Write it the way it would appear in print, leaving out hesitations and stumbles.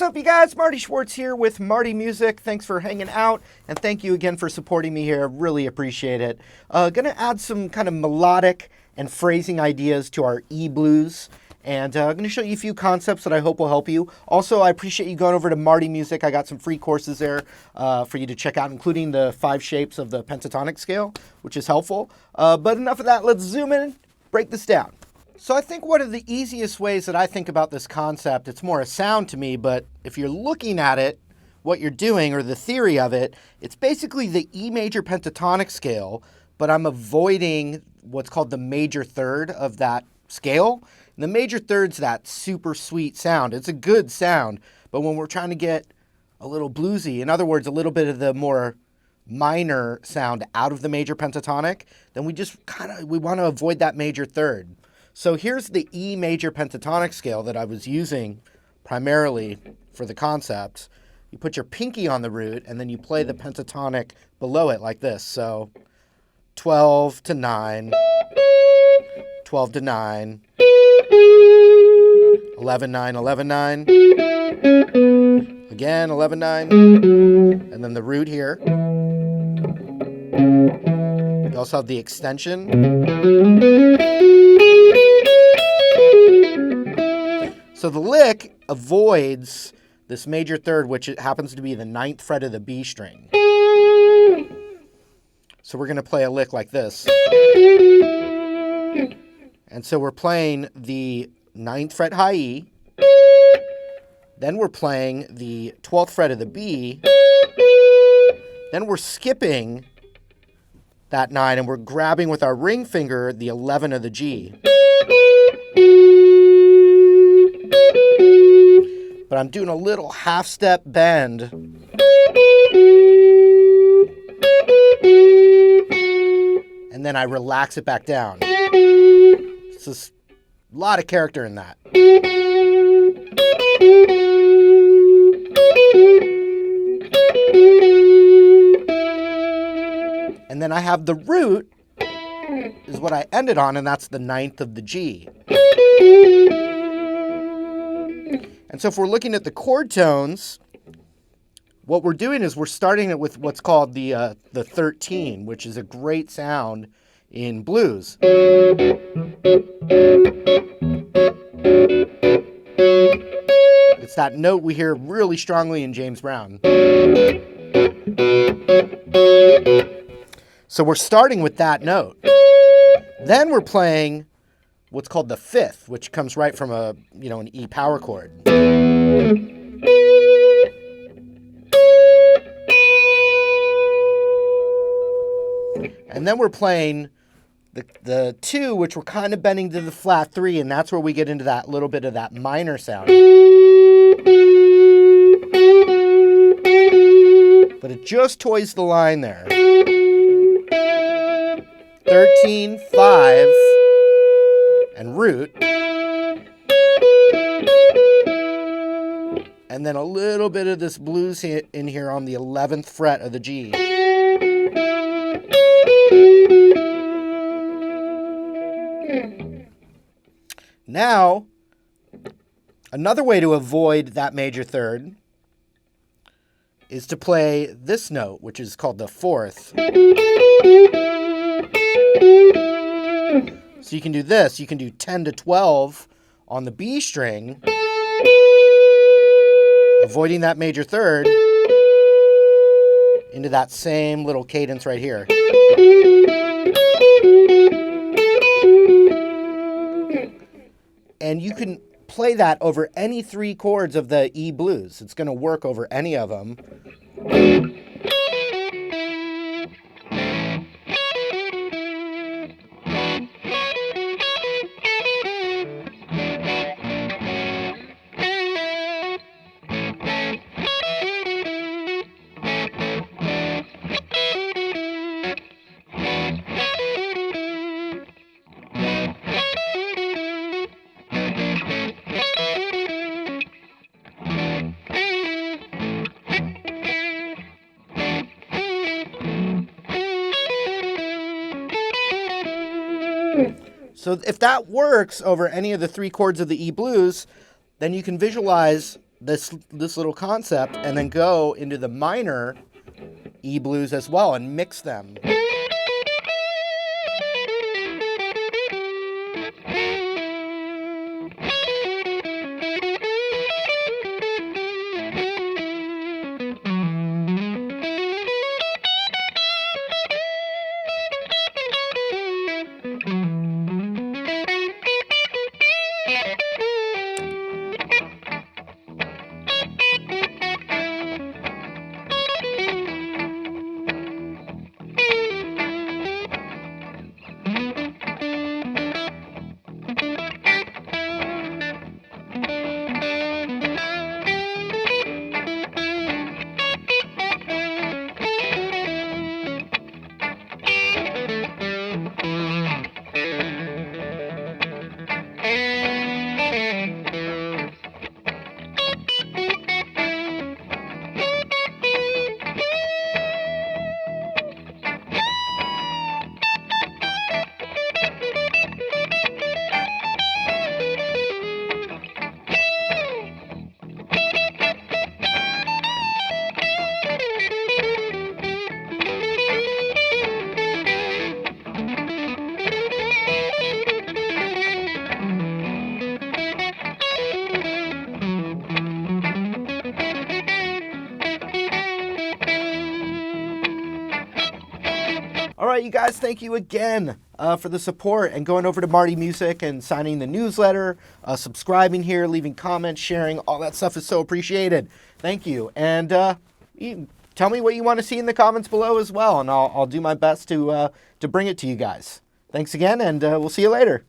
What's up, you guys? Marty Schwartz here with Marty Music. Thanks for hanging out, and thank you again for supporting me here. Really appreciate it. Gonna add some kind of melodic and phrasing ideas to our E-blues, and I'm gonna show you a few concepts that I hope will help you. Also, I appreciate you going over to Marty Music. I got some free courses there for you to check out, including the 5 shapes of the pentatonic scale, which is helpful. But enough of that. Let's zoom in, break this down. So I think one of the easiest ways that I think about this concept, it's more a sound to me, but if you're looking at it, what you're doing, or the theory of it, it's basically the E major pentatonic scale, but I'm avoiding what's called the major third of that scale. And the major third's that super sweet sound. It's a good sound, but when we're trying to get a little bluesy, in other words, a little bit of the more minor sound out of the major pentatonic, then we want to avoid that major third. So here's the E major pentatonic scale that I was using primarily for the concept. You put your pinky on the root, and then you play the pentatonic below it like this. So 12 to 9, 12 to 9, 11, 9, 11, 9, again 11, 9, and then the root here. You also have the extension. So the lick avoids this major third, which it happens to be the 9th fret of the B string. So we're going to play a lick like this. And so we're playing the 9th fret high E. Then we're playing the 12th fret of the B. Then we're skipping that 9 and we're grabbing with our ring finger the 11 of the G. But I'm doing a little half-step bend. And then I relax it back down. So there's a lot of character in that. And then I have the root, is what I ended on, and that's the 9th of the G. And so if we're looking at the chord tones, what we're doing is we're starting it with what's called the 13, which is a great sound in blues. It's that note we hear really strongly in James Brown. So we're starting with that note. Then we're playing what's called the 5th, which comes right from an E power chord. And then we're playing the 2, which we're kind of bending to the flat 3, and that's where we get into that little bit of that minor sound. But it just toys the line there. 13, 5, and root. And then a little bit of this blues in here on the 11th fret of the G. Now, another way to avoid that major third is to play this note, which is called the 4th. So you can do this. You can do 10 to 12 on the B string, avoiding that major third into that same little cadence right here. And you can play that over any 3 chords of the E blues. It's going to work over any of them. So if that works over any of the 3 chords of the E blues, then you can visualize this little concept and then go into the minor E blues as well and mix them. All right, you guys, thank you again for the support and going over to Marty Music and signing the newsletter, subscribing here, leaving comments, sharing. All that stuff is so appreciated. Thank you. And tell me what you want to see in the comments below as well, and I'll do my best to bring it to you guys. Thanks again, and we'll see you later.